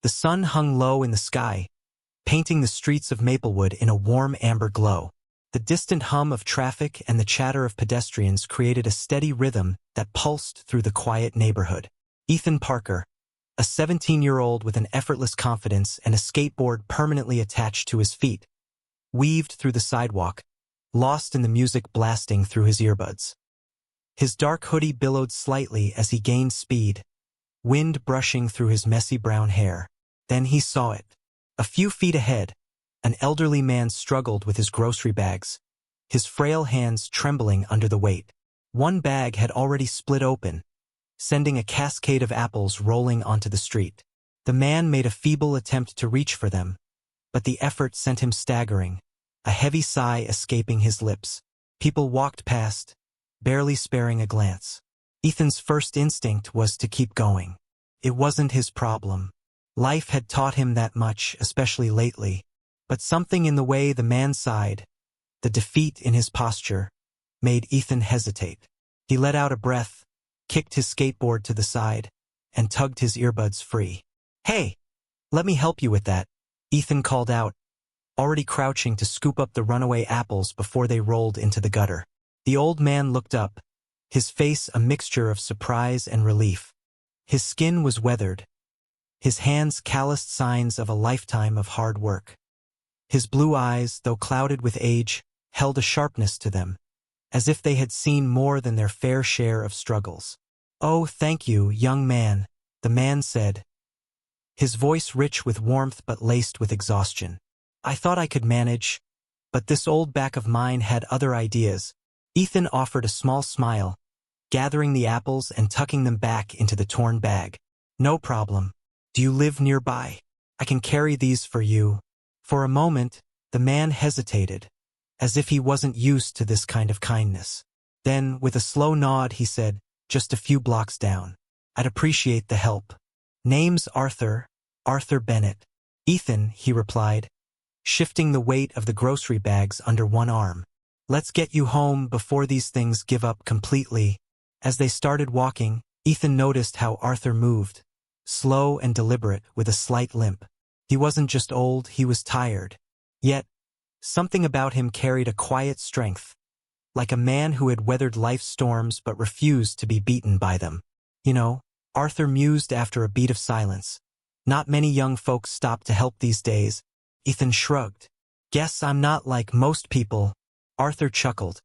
The sun hung low in the sky, painting the streets of Maplewood in a warm amber glow. The distant hum of traffic and the chatter of pedestrians created a steady rhythm that pulsed through the quiet neighborhood. Ethan Parker, a 17-year-old with an effortless confidence and a skateboard permanently attached to his feet, weaved through the sidewalk, lost in the music blasting through his earbuds. His dark hoodie billowed slightly as he gained speed, wind brushing through his messy brown hair. Then he saw it. A few feet ahead, an elderly man struggled with his grocery bags, his frail hands trembling under the weight. One bag had already split open, sending a cascade of apples rolling onto the street. The man made a feeble attempt to reach for them, but the effort sent him staggering, a heavy sigh escaping his lips. People walked past, barely sparing a glance. Ethan's first instinct was to keep going. It wasn't his problem. Life had taught him that much, especially lately. But something in the way the man sighed, the defeat in his posture, made Ethan hesitate. He let out a breath, kicked his skateboard to the side, and tugged his earbuds free. "Hey, let me help you with that," Ethan called out, already crouching to scoop up the runaway apples before they rolled into the gutter. The old man looked up, his face a mixture of surprise and relief. His skin was weathered, his hands calloused signs of a lifetime of hard work. His blue eyes, though clouded with age, held a sharpness to them, as if they had seen more than their fair share of struggles. "Oh, thank you, young man," the man said, his voice rich with warmth but laced with exhaustion. "I thought I could manage, but this old back of mine had other ideas." Ethan offered a small smile, gathering the apples and tucking them back into the torn bag. "No problem. Do you live nearby? I can carry these for you." For a moment, the man hesitated, as if he wasn't used to this kind of kindness. Then, with a slow nod, he said, "Just a few blocks down. I'd appreciate the help." "Name's Arthur Bennett." "Ethan," he replied, shifting the weight of the grocery bags under one arm. "Let's get you home before these things give up completely." As they started walking, Ethan noticed how Arthur moved, slow and deliberate with a slight limp. He wasn't just old, he was tired. Yet, something about him carried a quiet strength, like a man who had weathered life's storms but refused to be beaten by them. "You know," Arthur mused after a beat of silence, "not many young folks stop to help these days." Ethan shrugged. "Guess I'm not like most people." Arthur chuckled,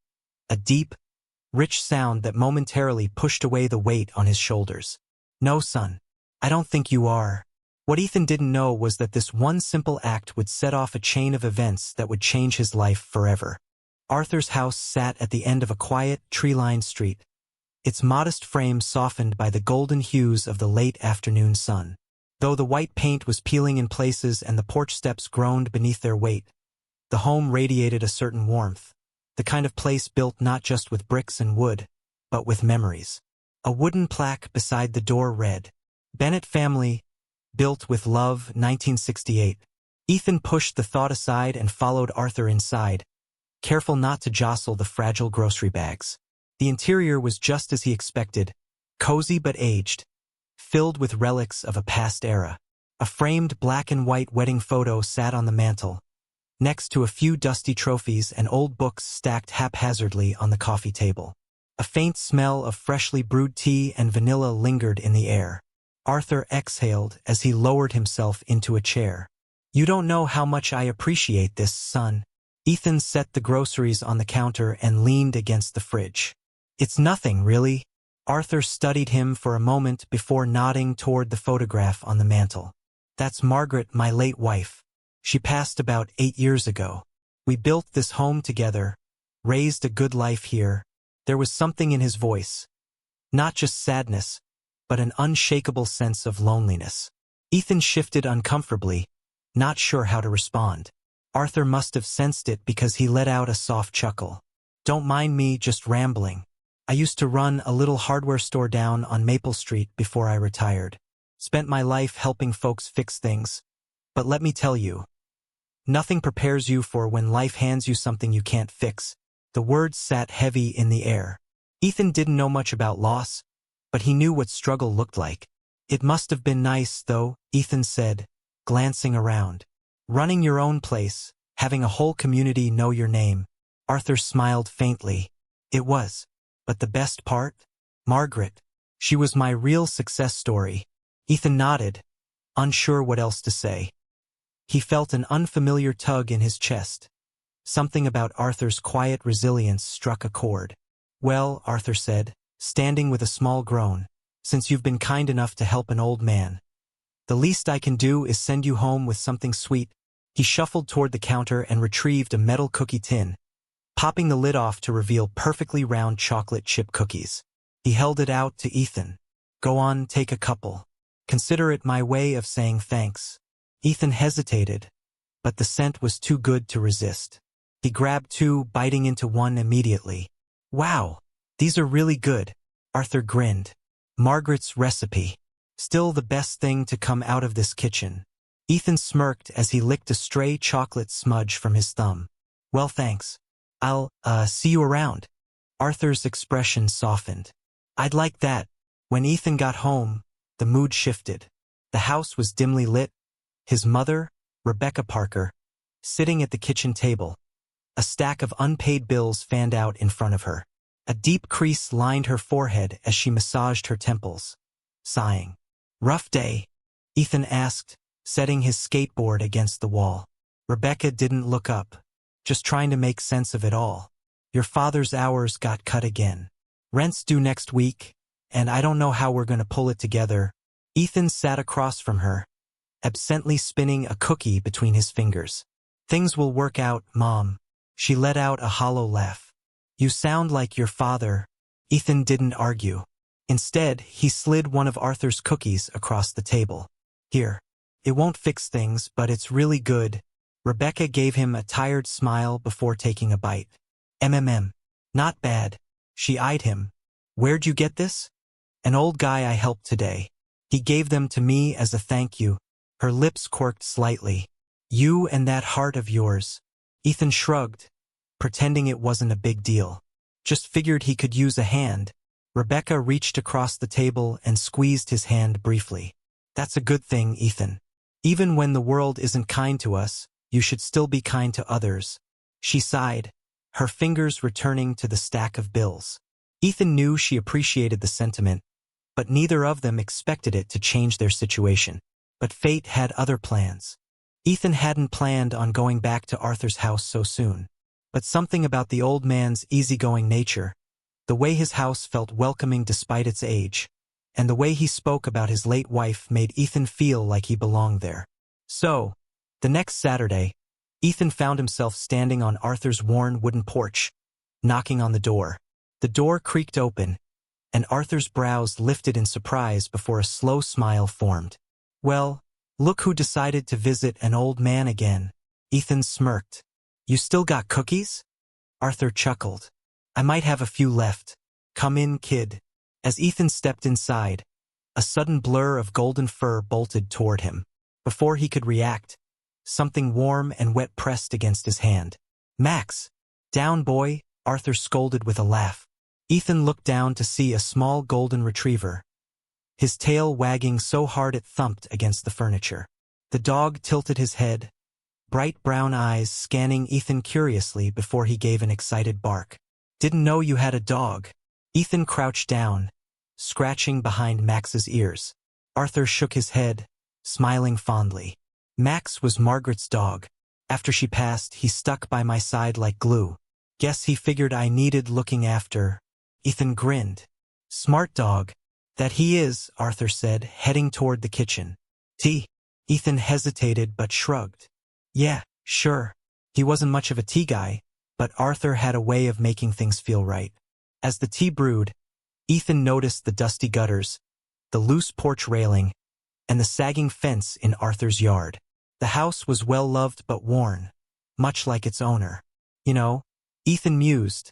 a deep, rich sound that momentarily pushed away the weight on his shoulders. "No, son, I don't think you are." What Ethan didn't know was that this one simple act would set off a chain of events that would change his life forever. Arthur's house sat at the end of a quiet, tree-lined street, its modest frame softened by the golden hues of the late afternoon sun. Though the white paint was peeling in places and the porch steps groaned beneath their weight, the home radiated a certain warmth, the kind of place built not just with bricks and wood, but with memories. A wooden plaque beside the door read, "Bennett Family, built with love, 1968. Ethan pushed the thought aside and followed Arthur inside, careful not to jostle the fragile grocery bags. The interior was just as he expected, cozy but aged, filled with relics of a past era. A framed black and white wedding photo sat on the mantel, next to a few dusty trophies and old books stacked haphazardly on the coffee table. A faint smell of freshly brewed tea and vanilla lingered in the air. Arthur exhaled as he lowered himself into a chair. "You don't know how much I appreciate this, son." Ethan set the groceries on the counter and leaned against the fridge. "It's nothing, really." Arthur studied him for a moment before nodding toward the photograph on the mantel. "That's Margaret, my late wife. She passed about 8 years ago. We built this home together, raised a good life here." There was something in his voice, not just sadness, but an unshakable sense of loneliness. Ethan shifted uncomfortably, not sure how to respond. Arthur must have sensed it because he let out a soft chuckle. "Don't mind me just rambling. I used to run a little hardware store down on Maple Street before I retired. Spent my life helping folks fix things. But let me tell you, nothing prepares you for when life hands you something you can't fix." The words sat heavy in the air. Ethan didn't know much about loss, but he knew what struggle looked like. It must have been nice, though, Ethan said, glancing around. Running your own place, having a whole community know your name. Arthur smiled faintly. It was. But the best part? Margaret. She was my real success story. Ethan nodded, unsure what else to say. He felt an unfamiliar tug in his chest. Something about Arthur's quiet resilience struck a chord. Well, Arthur said, standing with a small groan, since you've been kind enough to help an old man, the least I can do is send you home with something sweet. He shuffled toward the counter and retrieved a metal cookie tin, popping the lid off to reveal perfectly round chocolate chip cookies. He held it out to Ethan. Go on, take a couple. Consider it my way of saying thanks. Ethan hesitated, but the scent was too good to resist. He grabbed two, biting into one immediately. Wow, these are really good. Arthur grinned. Margaret's recipe. Still the best thing to come out of this kitchen. Ethan smirked as he licked a stray chocolate smudge from his thumb. Well, thanks. I'll, see you around. Arthur's expression softened. I'd like that. When Ethan got home, the mood shifted. The house was dimly lit. His mother, Rebecca Parker, sitting at the kitchen table. A stack of unpaid bills fanned out in front of her. A deep crease lined her forehead as she massaged her temples. Sighing. Rough day? Ethan asked, setting his skateboard against the wall. Rebecca didn't look up, just trying to make sense of it all. Your father's hours got cut again. Rent's due next week, and I don't know how we're going to pull it together. Ethan sat across from her, absently spinning a cookie between his fingers. Things will work out, Mom. She let out a hollow laugh. You sound like your father. Ethan didn't argue. Instead, he slid one of Arthur's cookies across the table. Here. It won't fix things, but it's really good. Rebecca gave him a tired smile before taking a bite. Not bad. She eyed him. Where'd you get this? An old guy I helped today. He gave them to me as a thank you. Her lips quirked slightly. You and that heart of yours. Ethan shrugged, pretending it wasn't a big deal. Just figured he could use a hand. Rebecca reached across the table and squeezed his hand briefly. That's a good thing, Ethan. Even when the world isn't kind to us, you should still be kind to others. She sighed, her fingers returning to the stack of bills. Ethan knew she appreciated the sentiment, but neither of them expected it to change their situation. But fate had other plans. Ethan hadn't planned on going back to Arthur's house so soon. But something about the old man's easygoing nature, the way his house felt welcoming despite its age, and the way he spoke about his late wife made Ethan feel like he belonged there. So, the next Saturday, Ethan found himself standing on Arthur's worn wooden porch, knocking on the door. The door creaked open, and Arthur's brows lifted in surprise before a slow smile formed. Well, look who decided to visit an old man again. Ethan smirked. You still got cookies? Arthur chuckled. I might have a few left. Come in, kid. As Ethan stepped inside, a sudden blur of golden fur bolted toward him. Before he could react, something warm and wet pressed against his hand. Max! Down, boy, Arthur scolded with a laugh. Ethan looked down to see a small golden retriever, his tail wagging so hard it thumped against the furniture. The dog tilted his head, bright brown eyes scanning Ethan curiously before he gave an excited bark. Didn't know you had a dog. Ethan crouched down, scratching behind Max's ears. Arthur shook his head, smiling fondly. Max was Margaret's dog. After she passed, he stuck by my side like glue. Guess he figured I needed looking after. Ethan grinned. Smart dog. That he is, Arthur said, heading toward the kitchen. Tea? Ethan hesitated but shrugged. Yeah, sure. He wasn't much of a tea guy, but Arthur had a way of making things feel right. As the tea brewed, Ethan noticed the dusty gutters, the loose porch railing, and the sagging fence in Arthur's yard. The house was well-loved but worn, much like its owner. You know, Ethan mused,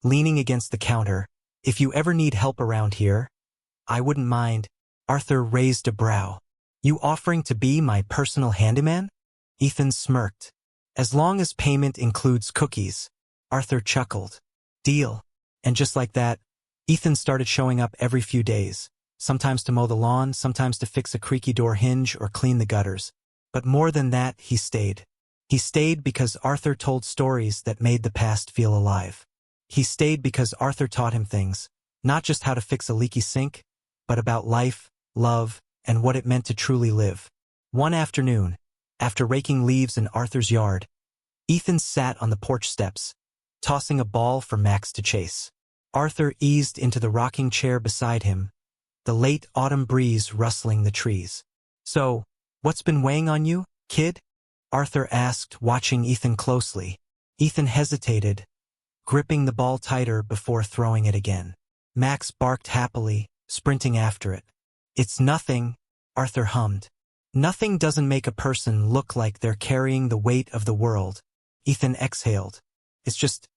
leaning against the counter, if you ever need help around here, I wouldn't mind. Arthur raised a brow. You offering to be my personal handyman? Ethan smirked. As long as payment includes cookies. Arthur chuckled. Deal. And just like that, Ethan started showing up every few days, sometimes to mow the lawn, sometimes to fix a creaky door hinge or clean the gutters. But more than that, he stayed. He stayed because Arthur told stories that made the past feel alive. He stayed because Arthur taught him things, not just how to fix a leaky sink, but about life, love, and what it meant to truly live. One afternoon, after raking leaves in Arthur's yard, Ethan sat on the porch steps, tossing a ball for Max to chase. Arthur eased into the rocking chair beside him, the late autumn breeze rustling the trees. "So, what's been weighing on you, kid?" Arthur asked, watching Ethan closely. Ethan hesitated, gripping the ball tighter before throwing it again. Max barked happily, sprinting after it. "It's nothing," Arthur hummed. "Nothing doesn't make a person look like they're carrying the weight of the world," Ethan exhaled. "It's just,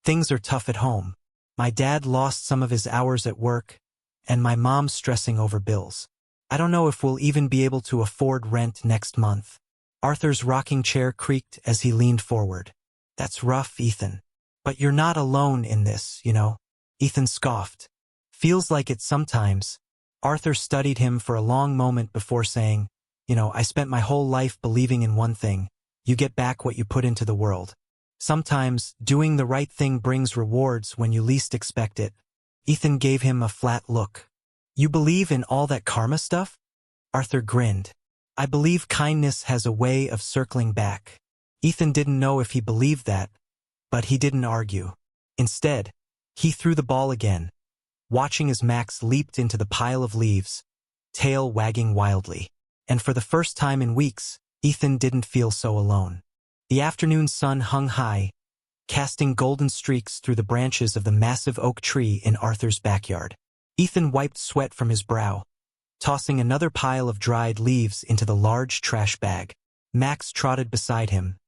things are tough at home. My dad lost some of his hours at work, and my mom's stressing over bills. I don't know if we'll even be able to afford rent next month." Arthur's rocking chair creaked as he leaned forward. "That's rough, Ethan. But you're not alone in this, you know." Ethan scoffed. "Feels like it sometimes." Arthur studied him for a long moment before saying, "I spent my whole life believing in one thing. You get back what you put into the world. Sometimes, doing the right thing brings rewards when you least expect it." Ethan gave him a flat look. "You believe in all that karma stuff?" Arthur grinned. "I believe kindness has a way of circling back." Ethan didn't know if he believed that, but he didn't argue. Instead, he threw the ball again, watching as Max leaped into the pile of leaves, tail wagging wildly. And for the first time in weeks, Ethan didn't feel so alone. The afternoon sun hung high, casting golden streaks through the branches of the massive oak tree in Arthur's backyard. Ethan wiped sweat from his brow, tossing another pile of dried leaves into the large trash bag. Max trotted beside him,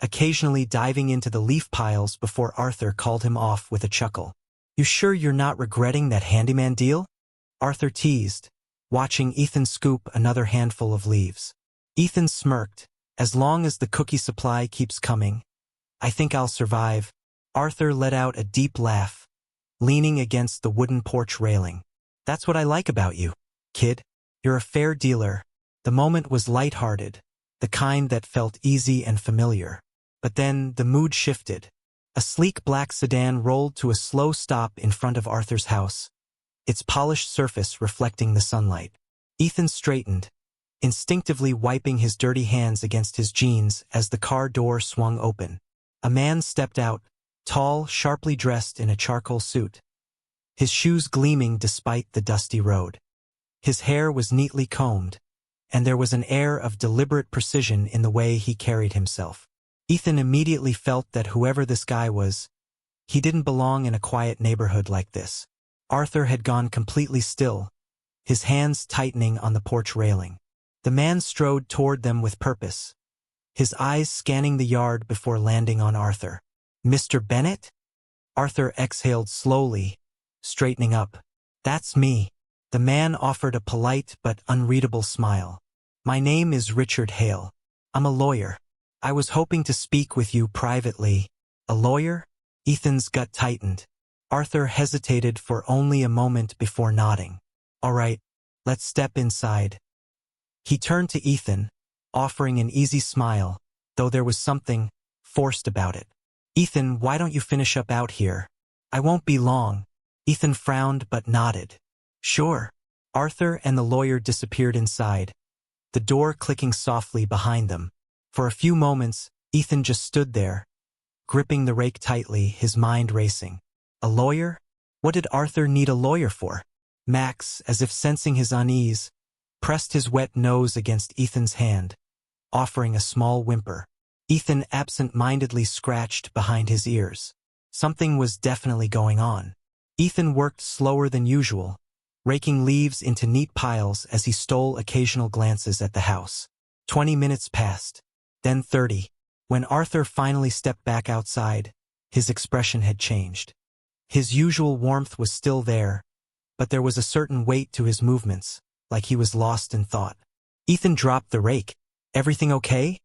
occasionally diving into the leaf piles before Arthur called him off with a chuckle. "You sure you're not regretting that handyman deal?" Arthur teased, watching Ethan scoop another handful of leaves. Ethan smirked. "As long as the cookie supply keeps coming, I think I'll survive." Arthur let out a deep laugh, leaning against the wooden porch railing. "That's what I like about you, kid. You're a fair dealer." The moment was lighthearted, the kind that felt easy and familiar. But then the mood shifted. A sleek black sedan rolled to a slow stop in front of Arthur's house, its polished surface reflecting the sunlight. Ethan straightened, instinctively wiping his dirty hands against his jeans as the car door swung open. A man stepped out, tall, sharply dressed in a charcoal suit, his shoes gleaming despite the dusty road. His hair was neatly combed, and there was an air of deliberate precision in the way he carried himself. Ethan immediately felt that whoever this guy was, he didn't belong in a quiet neighborhood like this. Arthur had gone completely still, his hands tightening on the porch railing. The man strode toward them with purpose, his eyes scanning the yard before landing on Arthur. "Mr. Bennett?" Arthur exhaled slowly, straightening up. "That's me." The man offered a polite but unreadable smile. "My name is Richard Hale. I'm a lawyer. I was hoping to speak with you privately." "A lawyer?" Ethan's gut tightened. Arthur hesitated for only a moment before nodding. "All right, let's step inside." He turned to Ethan, offering an easy smile, though there was something forced about it. "Ethan, why don't you finish up out here?" "I won't be long." Ethan frowned but nodded. "Sure." Arthur and the lawyer disappeared inside, the door clicking softly behind them. For a few moments, Ethan just stood there, gripping the rake tightly, his mind racing. A lawyer? What did Arthur need a lawyer for? Max, as if sensing his unease, pressed his wet nose against Ethan's hand, offering a small whimper. Ethan absent-mindedly scratched behind his ears. Something was definitely going on. Ethan worked slower than usual, raking leaves into neat piles as he stole occasional glances at the house. 20 minutes passed, then 30. When Arthur finally stepped back outside, his expression had changed. His usual warmth was still there, but there was a certain weight to his movements, like he was lost in thought. Ethan dropped the rake. "Everything okay?"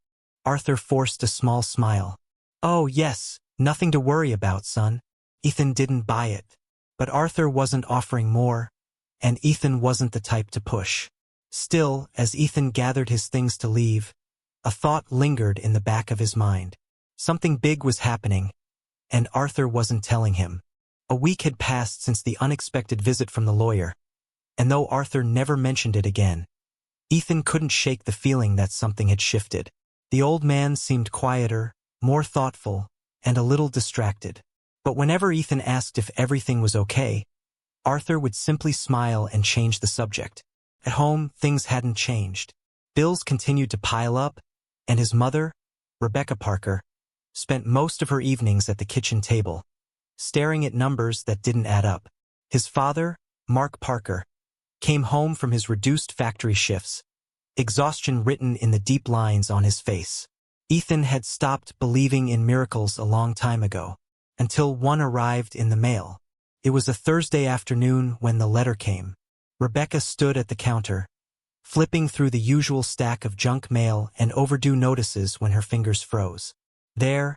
Arthur forced a small smile. "Oh, yes, nothing to worry about, son." Ethan didn't buy it, but Arthur wasn't offering more, and Ethan wasn't the type to push. Still, as Ethan gathered his things to leave, a thought lingered in the back of his mind. Something big was happening, and Arthur wasn't telling him. A week had passed since the unexpected visit from the lawyer, and though Arthur never mentioned it again, Ethan couldn't shake the feeling that something had shifted. The old man seemed quieter, more thoughtful, and a little distracted. But whenever Ethan asked if everything was okay, Arthur would simply smile and change the subject. At home, things hadn't changed. Bills continued to pile up, and his mother, Rebecca Parker, spent most of her evenings at the kitchen table, staring at numbers that didn't add up. His father, Mark Parker, came home from his reduced factory shifts, exhaustion written in the deep lines on his face. Ethan had stopped believing in miracles a long time ago, until one arrived in the mail. It was a Thursday afternoon when the letter came. Rebecca stood at the counter, flipping through the usual stack of junk mail and overdue notices when her fingers froze. There,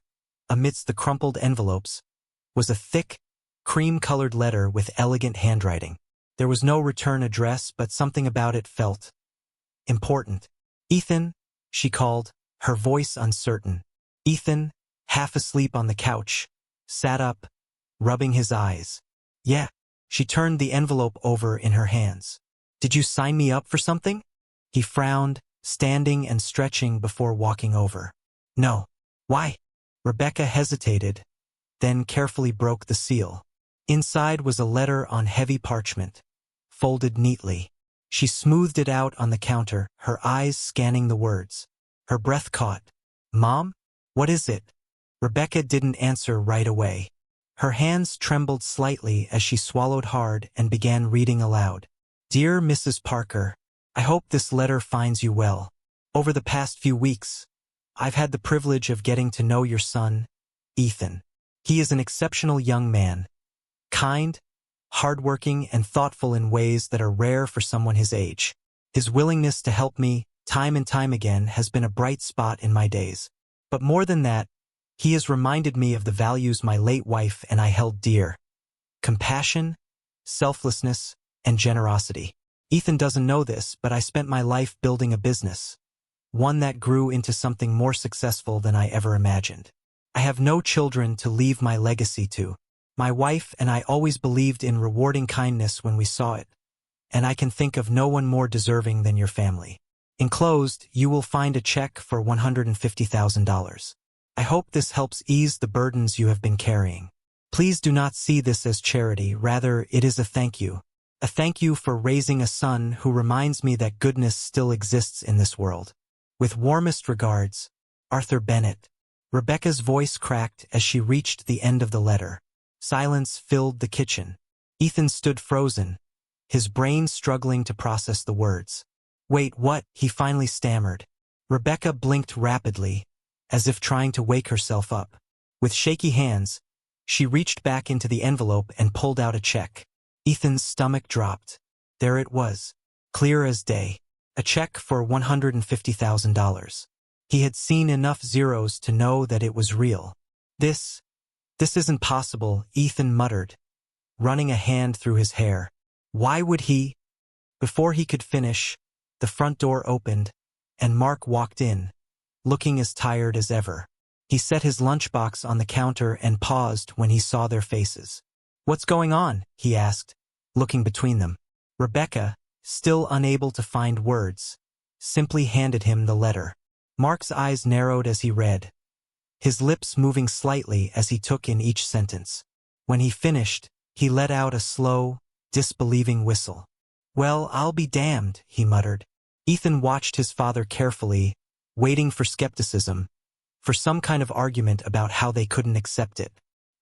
amidst the crumpled envelopes, was a thick, cream-colored letter with elegant handwriting. There was no return address, but something about it felt important. "Ethan," she called, her voice uncertain. Ethan, half asleep on the couch, sat up, rubbing his eyes. "Yeah." She turned the envelope over in her hands. "Did you sign me up for something?" He frowned, standing and stretching before walking over. "No." "Why?" Rebecca hesitated, then carefully broke the seal. Inside was a letter on heavy parchment, folded neatly. She smoothed it out on the counter, her eyes scanning the words. Her breath caught. "Mom? What is it?" Rebecca didn't answer right away. Her hands trembled slightly as she swallowed hard and began reading aloud. "Dear Mrs. Parker, I hope this letter finds you well. Over the past few weeks, I've had the privilege of getting to know your son, Ethan. He is an exceptional young man, kind, hardworking, and thoughtful in ways that are rare for someone his age. His willingness to help me, time and time again, has been a bright spot in my days. But more than that, he has reminded me of the values my late wife and I held dear: compassion, selflessness, and generosity. Ethan doesn't know this, but I spent my life building a business, one that grew into something more successful than I ever imagined. I have no children to leave my legacy to. My wife and I always believed in rewarding kindness when we saw it, and I can think of no one more deserving than your family. Enclosed, you will find a check for $150,000. I hope this helps ease the burdens you have been carrying. Please do not see this as charity, rather it is a thank you. A thank you for raising a son who reminds me that goodness still exists in this world. With warmest regards, Arthur Bennett." Rebecca's voice cracked as she reached the end of the letter. Silence filled the kitchen. Ethan stood frozen, his brain struggling to process the words. "Wait, what?" he finally stammered. Rebecca blinked rapidly, as if trying to wake herself up. With shaky hands, she reached back into the envelope and pulled out a check. Ethan's stomach dropped. There it was, clear as day. A check for $150,000. He had seen enough zeros to know that it was real. This isn't possible," Ethan muttered, running a hand through his hair. "Why would he?" Before he could finish, the front door opened, and Mark walked in, looking as tired as ever. He set his lunchbox on the counter and paused when he saw their faces. "What's going on?" he asked, looking between them. Rebecca, still unable to find words, simply handed him the letter. Mark's eyes narrowed as he read, his lips moving slightly as he took in each sentence. When he finished, he let out a slow, disbelieving whistle. "Well, I'll be damned," he muttered. Ethan watched his father carefully, waiting for skepticism, for some kind of argument about how they couldn't accept it.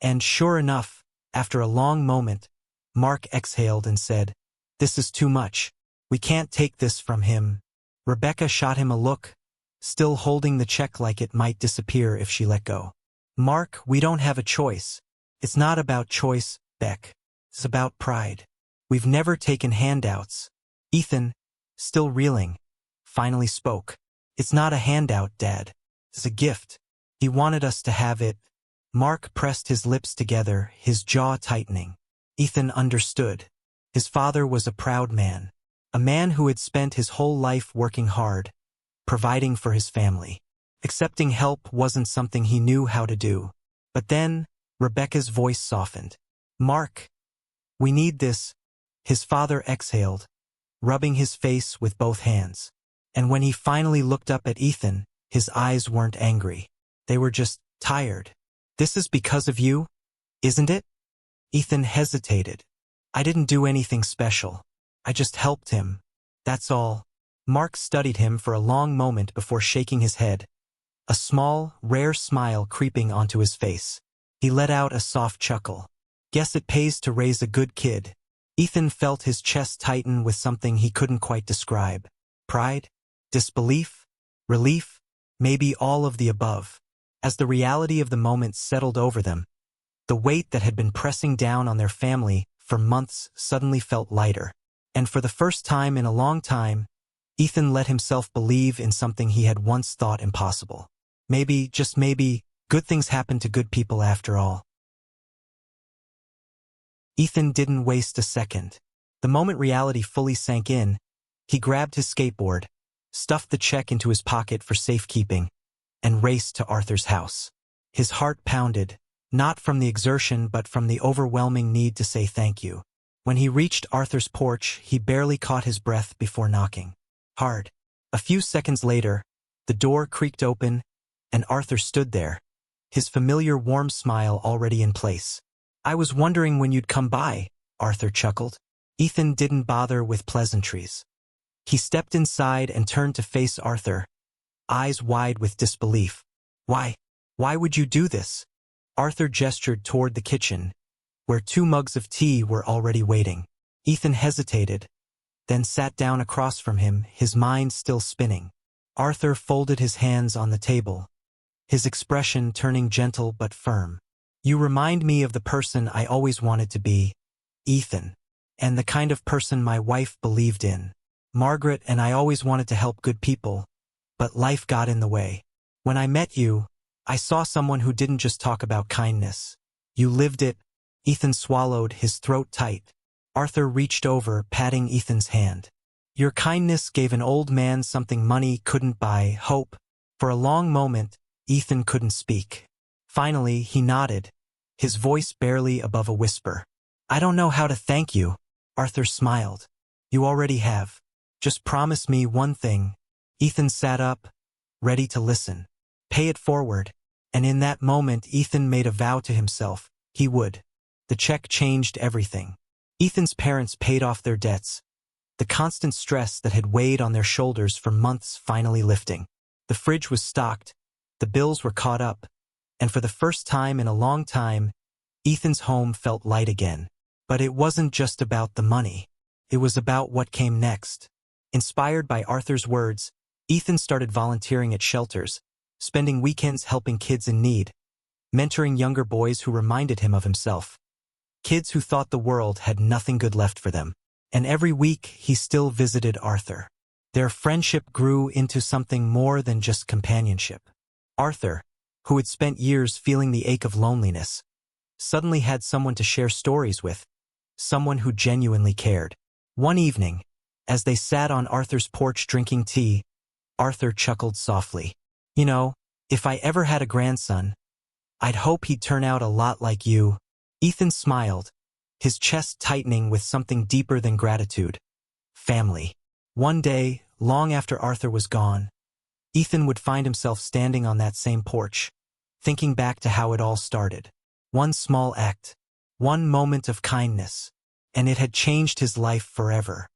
And sure enough, after a long moment, Mark exhaled and said, "This is too much. We can't take this from him." Rebecca shot him a look, still holding the check like it might disappear if she let go. "Mark, we don't have a choice. It's not about choice, Beck. It's about pride. We've never taken handouts." Ethan, still reeling, finally spoke. "It's not a handout, Dad. It's a gift. He wanted us to have it." Mark pressed his lips together, his jaw tightening. Ethan understood. His father was a proud man, a man who had spent his whole life working hard, providing for his family. Accepting help wasn't something he knew how to do. But then, Rebecca's voice softened. "Mark, we need this," his father exhaled, rubbing his face with both hands. And when he finally looked up at Ethan, his eyes weren't angry. They were just tired. "This is because of you, isn't it?" Ethan hesitated. "I didn't do anything special. I just helped him. That's all." Mark studied him for a long moment before shaking his head, a small, rare smile creeping onto his face. He let out a soft chuckle. "Guess it pays to raise a good kid." Ethan felt his chest tighten with something he couldn't quite describe. Pride? Disbelief? Relief? Maybe all of the above. As the reality of the moment settled over them, the weight that had been pressing down on their family for months suddenly felt lighter. And for the first time in a long time, Ethan let himself believe in something he had once thought impossible. Maybe, just maybe, good things happen to good people after all. Ethan didn't waste a second. The moment reality fully sank in, he grabbed his skateboard, stuffed the check into his pocket for safekeeping, and raced to Arthur's house. His heart pounded, not from the exertion but from the overwhelming need to say thank you. When he reached Arthur's porch, he barely caught his breath before knocking hard. A few seconds later, the door creaked open, and Arthur stood there, his familiar warm smile already in place. "I was wondering when you'd come by," Arthur chuckled. Ethan didn't bother with pleasantries. He stepped inside and turned to face Arthur, eyes wide with disbelief. Why would you do this?" Arthur gestured toward the kitchen, where 2 mugs of tea were already waiting. Ethan hesitated, then sat down across from him, his mind still spinning. Arthur folded his hands on the table, his expression turning gentle but firm. "You remind me of the person I always wanted to be, Ethan, and the kind of person my wife believed in. Margaret and I always wanted to help good people, but life got in the way. When I met you, I saw someone who didn't just talk about kindness. You lived it." Ethan swallowed, his throat tight. Arthur reached over, patting Ethan's hand. "Your kindness gave an old man something money couldn't buy, hope." For a long moment, Ethan couldn't speak. Finally, he nodded, his voice barely above a whisper. "I don't know how to thank you." Arthur smiled. "You already have. Just promise me one thing." Ethan sat up, ready to listen. "Pay it forward." And in that moment, Ethan made a vow to himself. He would. The check changed everything. Ethan's parents paid off their debts, the constant stress that had weighed on their shoulders for months finally lifting. The fridge was stocked, the bills were caught up, and for the first time in a long time, Ethan's home felt light again. But it wasn't just about the money. It was about what came next. Inspired by Arthur's words, Ethan started volunteering at shelters, spending weekends helping kids in need, mentoring younger boys who reminded him of himself. Kids who thought the world had nothing good left for them. And every week, he still visited Arthur. Their friendship grew into something more than just companionship. Arthur, who had spent years feeling the ache of loneliness, suddenly had someone to share stories with, someone who genuinely cared. One evening, as they sat on Arthur's porch drinking tea, Arthur chuckled softly. "You know, if I ever had a grandson, I'd hope he'd turn out a lot like you." Ethan smiled, his chest tightening with something deeper than gratitude. Family. One day, long after Arthur was gone, Ethan would find himself standing on that same porch, thinking back to how it all started. One small act, one moment of kindness, and it had changed his life forever.